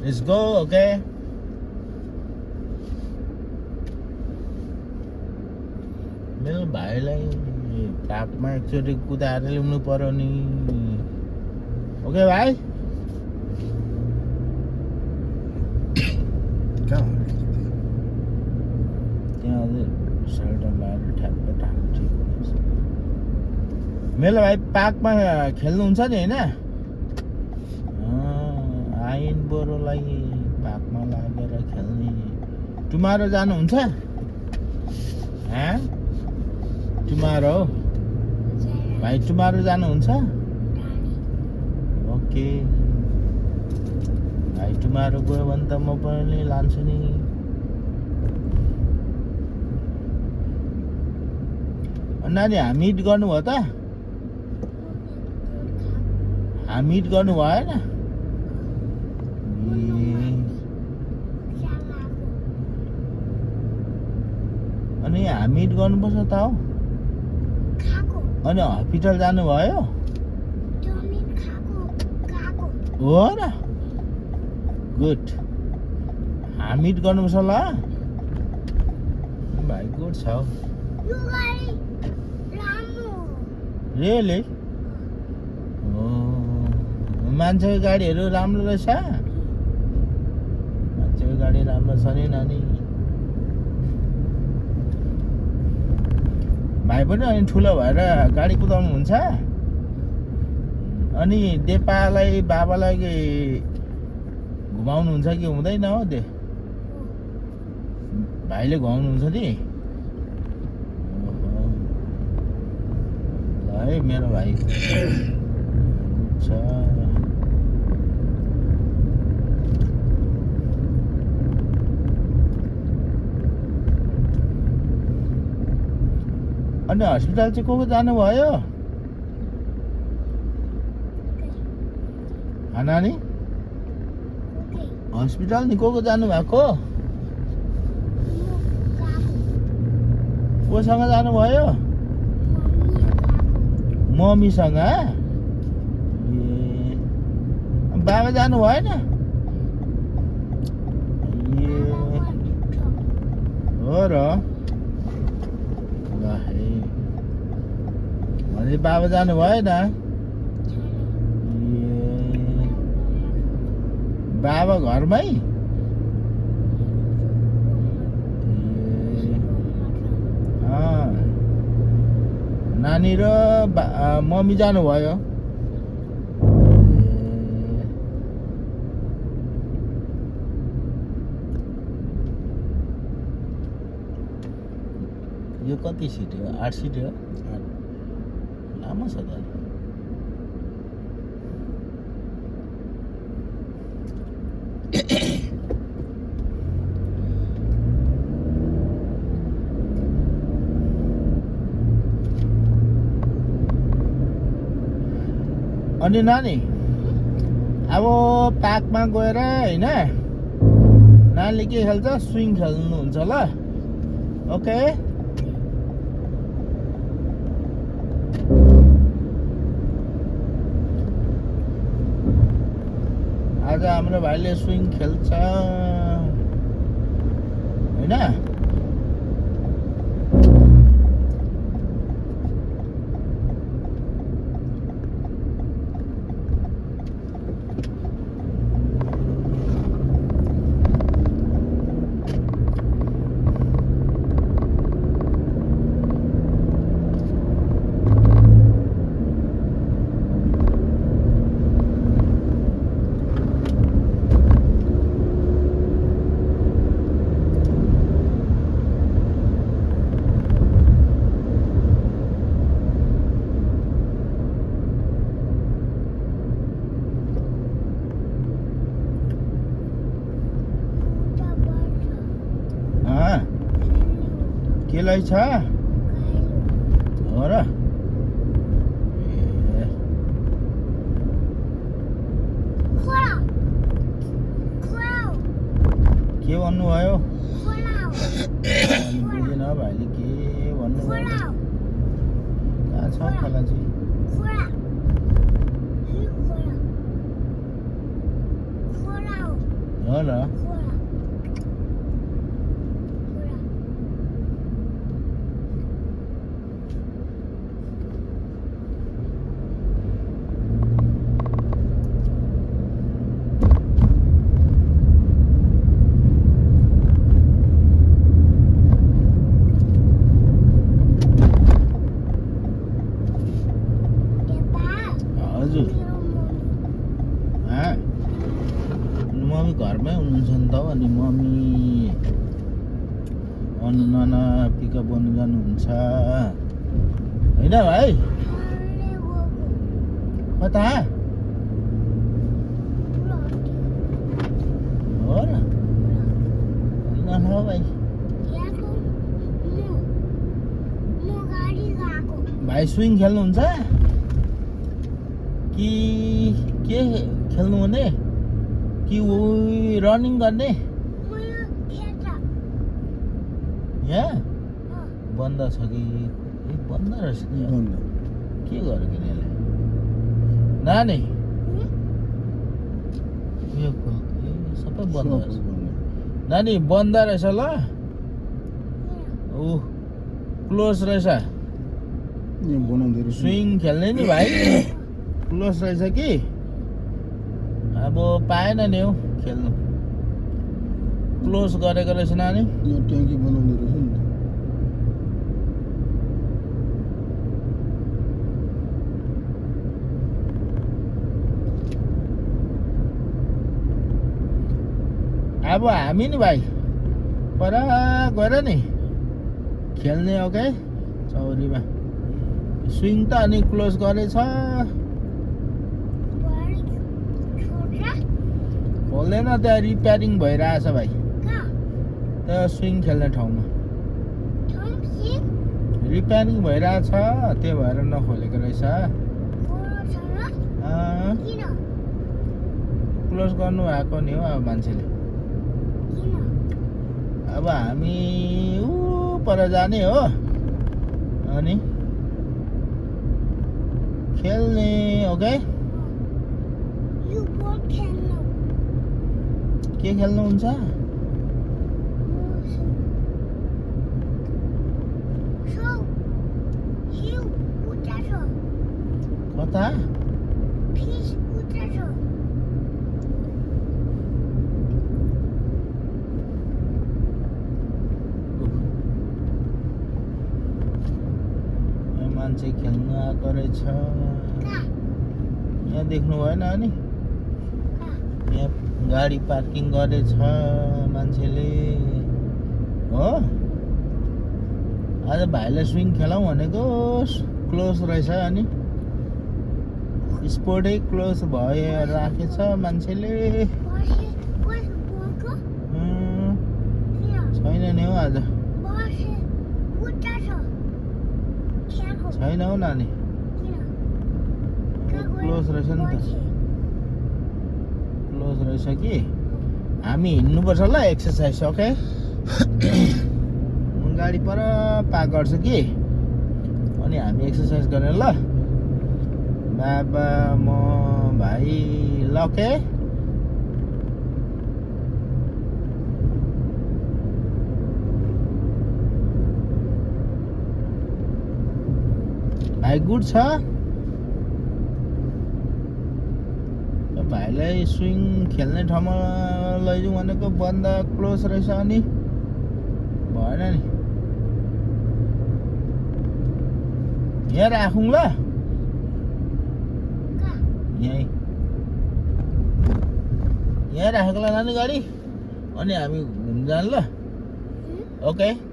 Let's go, okay? मेरो भाइलाई पार्कमा एकचोटि कुदाएर ल्याउनु पर्यो नि ओके भाइ त्यहाँ अझै सर्टन लगाएर ठ्याक्क ठाक ठिक हुनेछ मेरो भाइ पार्कमा खेल्नुहुन्छ नि होइन आइन बरोलाई पार्कमा लागेर खेल्ने टुमारो जानुहुन्छ टुमारो भाइ टुमारो जानुहुन्छ ओके भाइ टुमारो गयो भने त म पनि लान्छु नि नानी हामीट गर्नुभयो त हामीट गर्नु भएन अनि हामीट गर्नुपर्छ त हौ अनि हस्पिटल जानुभयो हो र गुड हामीट गर्नुपर्छ ल भाइ गुड छ रियली मान्छेको गाडीहरू राम्रो रहेछ मान्छेको गाडी राम्रो छ नि नानी भाइ पनि अनि ठुलो भएर गाडी कुदाउनु हुन्छ अनि देपालाई बाबालाई घुमाउनु हुन्छ कि हुँदैन हो दे भाइले घुमाउनु हुन्छ नि ल है मेरो भाइ छ अनि हस्पिटल चाहिँ को जानुभयो नानी हस्पिटल नि को जानुभएको कोसँग जानुभयो मम्मीसँग बाबा जानु भएन हो र भने बाबा जानु भएन बाबा घरमै नानी र मम्मी जानुभयो यो कति सिट हो 8 सिट हो लामो छ त अनि नानी अब पार्कमा गएर हैन नानीले के खेल्छ स्विङ खेल्नुहुन्छ ल ओके आज हाम्रो भाइले स्विङ खेल्छ हैन केलाई छ हो र के भन्नुभयो बुझेन भाइले के भन्नुभयो कहाँ छ खोला चाहिँ हो र हजुर मम्मी घरमै हुनुहुन्छ नि त अनि मम्मी अनु नाना पिकअप गर्नु जानुहुन्छ होइन भाइ कता हो र होइन हो भाइ भाइ स्विङ खेल्नुहुन्छ कि के खेल्नु हुने कि रनिङ गर्ने यहाँ बन्द छ कि बन्द रहेछ नि के गरेको नि यसले नानी यो सबै बन्द रहेछ नानी बन्द रहेछ ल ऊ क्लोज रहेछ स्विङ खेल्ने नि भाइ क्लोज रहेछ कि अब पाएन नि हौ खेल्नु क्लोज गरेको रहेछ नानी ट्याङ्की बनाउँदो रहेछ नि अब हामी नि भाइ पर गएर नि खेल्ने हो के चौरीमा स्विङ त अनि क्लोज गरेछ खोल्दैन त्यहाँ रिपेयरिङ भइरहेछ भाइ त्यहाँ स्विङ खेल्ने ठाउँमा रिपेयरिङ भइरहेछ त्यही भएर नखोलेको रहेछ क्लोज गर्नु भएको नि हो अब मान्छेले अब हामी ऊ पर जाने हो अनि खेल्ने हो के खेल्नुहुन्छ कता मान्छे खेल्न आएको रहेछ यहाँ देख्नु भएन अनि यहाँ गाडी पार्किङ गरेछ मान्छेले हो आज भाइलाई स्विङ खेलाउँ भनेको क्लोज रहेछ अनि स्पोर्टै क्लोज भयो राखेछ मान्छेले छैन नि हौ आज छैन हौ नानी क्लोज रहेछ नि त क्लोज रहेछ कि हामी हिँड्नुपर्छ ल एक्सर्साइज ओके म गाडी पर पार्क गर्छु कि अनि हामी एक्सर्साइज गर्ने ल बाबा म भाइ ल ओके भाइ गुड छ भाइलाई स्विङ खेल्ने ठाउँमा लैजाउँ भनेको बन्द क्लोज रहेछ अनि भएन नि यहाँ राखौँ ल यहाँ राखेको ल नानी गाडी अनि हामी घुम्न जाने ल ओके